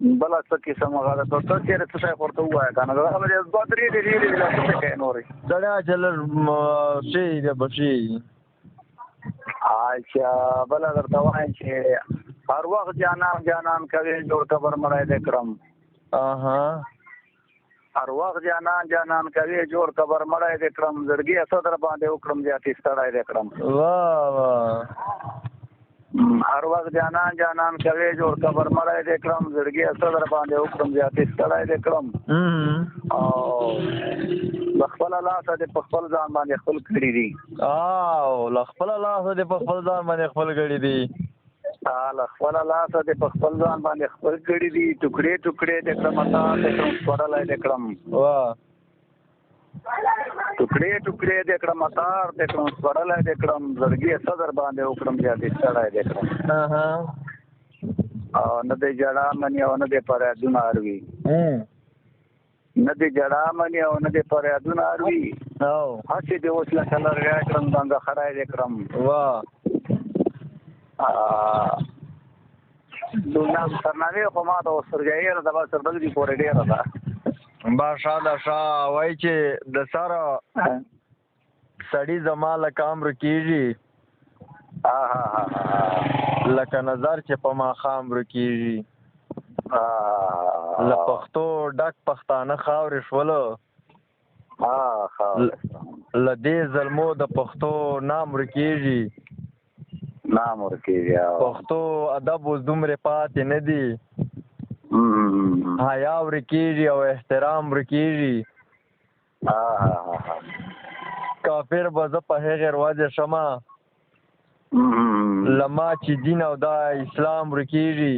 بل څه قسم غاړه ته چیرې څه ورته وایه که نه دا به دوه درې ډېرې لا څه کوې نورې سړی چې لږ شي دی به شي. اچھا بله درته وایم چې هر وخت جانان جانان کوې جوړ قبر مړی دې کړم. هر وخت جانان جانان کوې جوړ قبر مړی دې کړم. زړګي څه در باندې وکړم زیاتې ستړی دې کړم. واه واه. هر وخت جانان جانان کوې جوړ قبر مړی دې کړم. زړګي څه در باندې وکړم زیاتې ستړی دې کړم. او له خپله لاسه دې په خپل ځان باندې خپل کړي دي. له خپله لاسه دې په خپل ځان باندې خپل کړي دي. له خپله لاسه دې په خپل ځان باندې خپل کړي دي. ټوکړې ټوکړې دې کړم تا دې کړم سپړلی دې کړم. ټوکړې ټوکړې دې کړم تار دې کړم سپړلی دې کړم. زړګي څه در باندې وکړم زیاتې ستړی دې کړم. او نه دې جړا مني او نه دې فریادونه اروي. نه دې جړا مني او نه دې فریادونه اروي. هسې دې اوس لکه لرګی کړم دنګه خړی دې کړم. دنیا سرنامې خو ما ته اوس سرګایي ده بس تر بل دې پورې ډېره ده. باشه وایي چې د سره سړي زما لکه امر کېږي لکه نظر چې په ماښام ورکېږي. له پښتو ډک پښتانه خاورې شولو. له دې ظلمو د پښتو نام ورکېږي. پښتو ادب اوس دومره پاتې نه دي. حیا ورکېږي او احترام ورکېږي. کافر به زه په هغې رواجه شمه له ما چې دین او دا اسلام ورکېږي.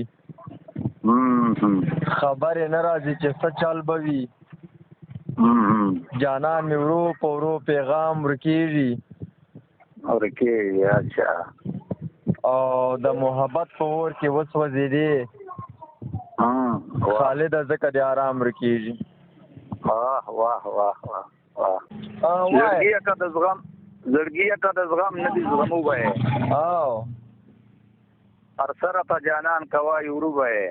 خبرې نه راځي چې څه چل به وي. جانان مې ورو په ورو پیغام ورکېږي. اچھا او د محبت په اور کې وسوځېدې خالده ځکه دې آرام ورکېږي. زړګي که د زغم نه دي زغم وبهې. هر سره ته جانان کوای ورو بهې.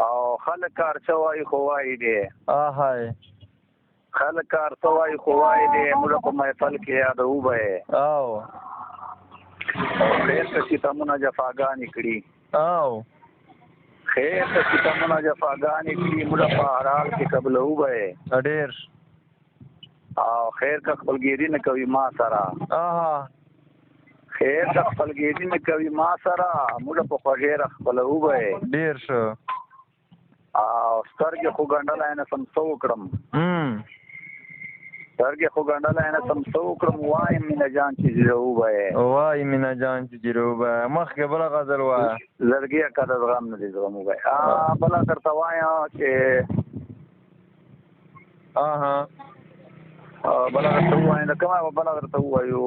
او خلک کار څه وایي خو وایي دی. خلک کار څه وایي خو وایي دی. موږ په محفل کې یاد وبهې. خیر ته ستمونه جفاګانې کړي. خیر ته ستمونه جفاګانې کړي. موږ په هر حال کې قبله وبهې. ډېر او خیر که خپلګیري نه کوي ما سره. خیر که خپلګیري نه کوي ما سره. موږ په خوږې خپله وبهې. ډېر ښه. او سترګې خو ګنډلی نه سم څه وکړم. سترګې خو ګنډلی نه سم څه وکړم. وایم مینه جان چې زړه وبهې. وایي مینه جان چې زړه وبهې. مخکې بله غزل وایه. زړګي که د زغم نه دي زغم وبهې. بله درته وایم چې بله درته ووایم د کومه به بله درته ووایو.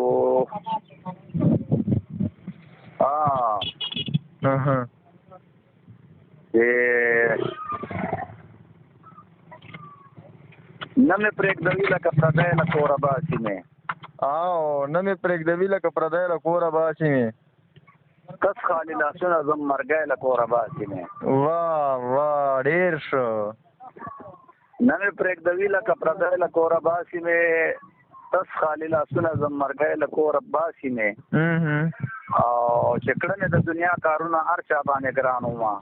نه مې پرېږدوي لکه پردی له کوره باسي مې. نه مې پرېږدوي لکه پردی له کوره باسي مې. کس خالي لاسونه زم مرګی له کوره باسي مې. واه ډېر ښه. نه مې پرېږدوي لکه پردی له کوره باسي مې. کس خالي لاسونه زم مرګی له کوره باسي مې. او چې کړه مې د دنیا کارونه هر چا باندې ګران وما.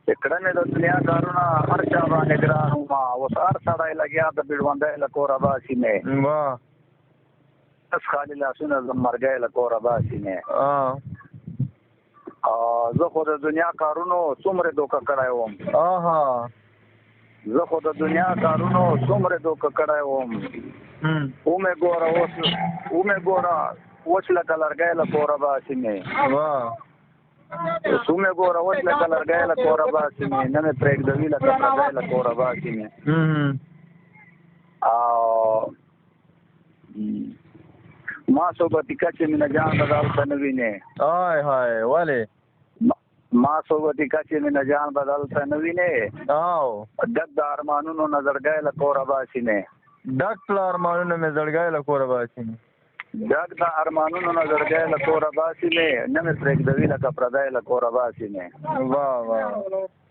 چې کړه مې د دنیا کارونه هر چا باندې ګران وما. اوس هر سړی لګیا د بیړوندی له کوره باسي مې. کس خالي لاسونه زم مرګی له کوره باسي مې. زه خو د دنیا کارونو څومره دوکه کړی وم. زه خو د دنیا کارونو څومره دوکه کړی وم. ومې ګوره اوس لکه لرګی له کوره باسي مې. ومې ګوره اوس لکه لرګی له کوره باسي مې. نه مې پرېږدوي لکه پردی له کوره باسي مې. او ما صحبتي کچې مینه جان به دلته نه وینې. ولې ما صحبتي کچې مینه جان به دلته نه وینې. ډک د ارمانونو نه زړګی له کوره باسي مې. ډک له ارمانونو مې زړګی له کوره باسي مې. ډک د ارمانونو نه زړګی له کوره باسي مې نه مې پرېږدوي لکه پردی له کوره باسي مې. واه واه